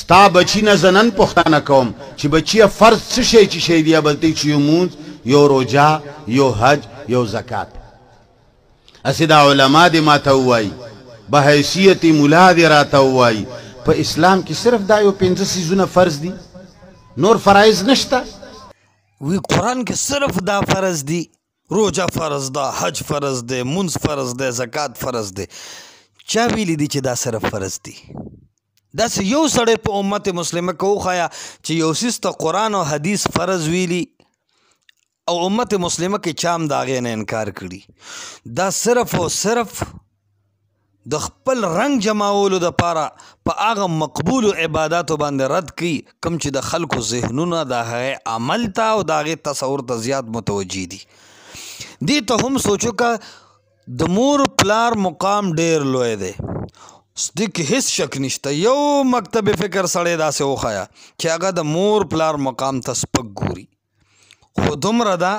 ستا بچی نه زنن پوښتنه کوم چې بچیه فرض څه شی چې شی دی بلتی چې یو مونځ یو روژه یو حج یو زکات هسې دا علما دې ما ته ووایي بحیثیت ملا دې راته ووایي په اسلام کې صرف دا یو 5 څیزونه فرض دي نور فرایض نشته وی قرآن کې صرف دا فرض دی روجه فرض ده حج فرض ده منځ فرض ده زکات فرض ده چا ویلی دی چې دا صرف فرض دی داسې یو سړی په امت مسلمه کې وښایه چې یو څیز ته قرآن او حدیث فرض ویلي او امت مسلمه کې چا هم د هغې نه انکار کړي دا صرف او صرف د خپل رنګ جماولو دپاره په هغه مقبولو عباداتو باندې رد کوي کوم چې د خلکو ذهنونه د هغې عمل ته او د هغې تصور ته زیات متوجه دي دې ته هم سوچو که د مور پلار مقام ډېر لوی دی دې کې هیڅ شک نشته یو مکتب فکر سړی داسې وښایه چې هغه د مور پلار مقام ته سپک ګوري خو دومره ده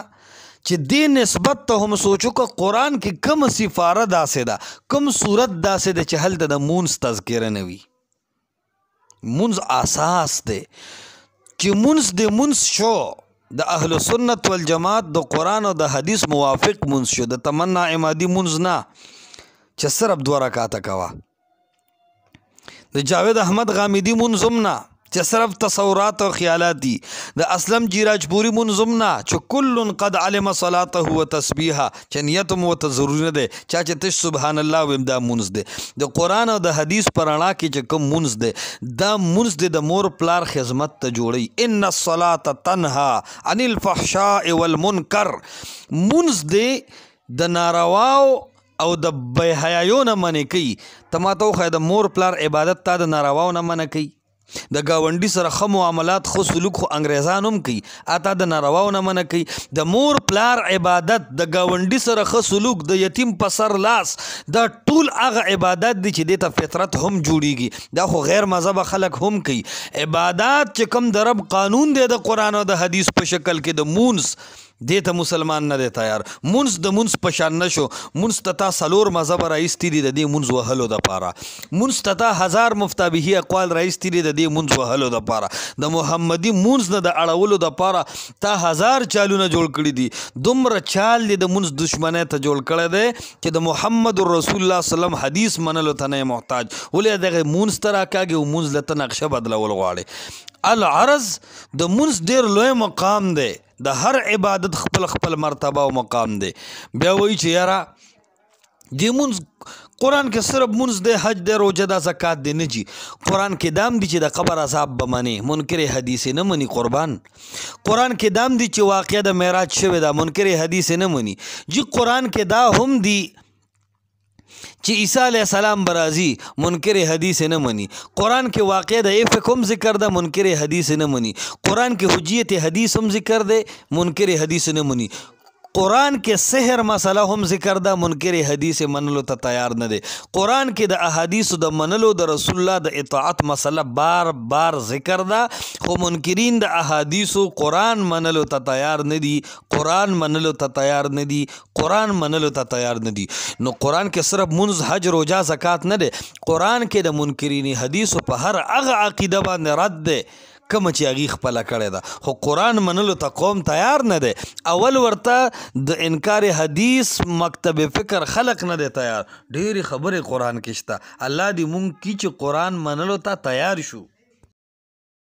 چې دې نسبت ته هم سوچو که قرآن کې کوم سفاره داسې ده کوم صورت داسې ده چې هلته د مونځ تذکره نه وي مونځ اساس دی چې مونځ د مونځ شو د اهل سنت والجماعت د قرآن او د حدیث موافق مونځ شو د تمنا عمادي مونځ نه چې صرف 2 رکعاته کوه د جاوید احمد غامدي مونځ هم نه چې صرف تصورات او خیالات دي د اسلم جیراجپوري منظم نه چې کل قد علم صلاته و تسبیحه چې نیت مو ته ضروري نه دی چا چې تش سبحان الله ویم دا مونځ دی د قرآن او د حدیث په رڼا کې چې کوم مونځ دی دا مونځ دی د مور پلار خدمت ته جوړي ان الصلاة تنهى عن الفحشاء والمنکر مونځ دی د نارواو او د بې حیایو نه منې کوي ته ما ته وښایه د مور پلار عبادت تا د نارواو نه منع کوي د ګاونډي سره ښه معاملات ښه سلوک خو انګریزان هم کوي اتا د نارواو نه منع کوي د مور پلار عبادت د ګاونډي سره ښه سلوک د یتیم په سر لاس دا ټول هغه عبادت دي چې دې ته فطرت هم جوړیږي دا خو غیر مذهبه خلک هم کوي عبادات چې کوم د رب قانون دی د قرآن او د حدیث په شکل کې د مونځ دې ته مسلمان نه دی تیار مونځ د مونځ په شان نه شو مونځ ته تا 4 مذهبه راایستي دي د دې مونځ وهلو دپاره مونځ ته تا 1000 مفتابهي اقوال راایستي دي د دې مونځ وهلو دپاره د محمدي مونځ نه د اړولو دپاره تا 1000 چالونه جوړ کړي دي دومره چال دی د مونځ دشمنۍ ته جوړ کړی دی چې د محمد رسول الله وسلم حدیث منلو ته نه محتاج ولې دغه مونځ ته راکاږي او مونځ له ته نقشه بدلول غواړي العرض د مونځ ډېر لوی مقام دی د هر عبادت خپل مرتبه او مقام دی بیا وایي چې یاره دې مونځ قرآن کې صرف مونځ دی حج دی روجه دا زکات دی نه جي قرآن کې دام دی چې د قبر عذاب به منې منکر حدیث نه مني قربان قرآن کې دام دی چې واقعه د معراج شوې ده منکر حدیث نه مني جي قرآن کې دا هم دی چې عیسی علیه السلام برازي منکر حدیث نه مني قرآن کې واقع د افک هم ذکر ده منکر حدیث نه مني قرآن کې حجیت حدیث هم ذکر ده منکر حدیث نه مني قرآن کې سحر مسله هم ذکر ده منکر حدیث منلو ته تیار نه دی قرآن کې د احادیثو د منلو د رسول الله د اطاعت مسله بار بار ذکر ده خو منکرین د احادیثو قرآن منلو ته تیار نه دي قرآن منلو ته تیار نه دي قرآن منلو ته تیار نه دي نو قرآن کې صرف منځ حج روجه زکات نه دی قرآن کې د منکرین حدیثو په هر هغه عقیده باندې رد دی کومه چې هغې خپله کړې ده خو قرآن منلو ته قوم تیار نه دی اول ورته د انکار حدیث مکتب فکر خلق نه دی تیار ډېرې خبرې قرآن کې شته الله دې مونږ کی چې قرآن منلو ته تیار شو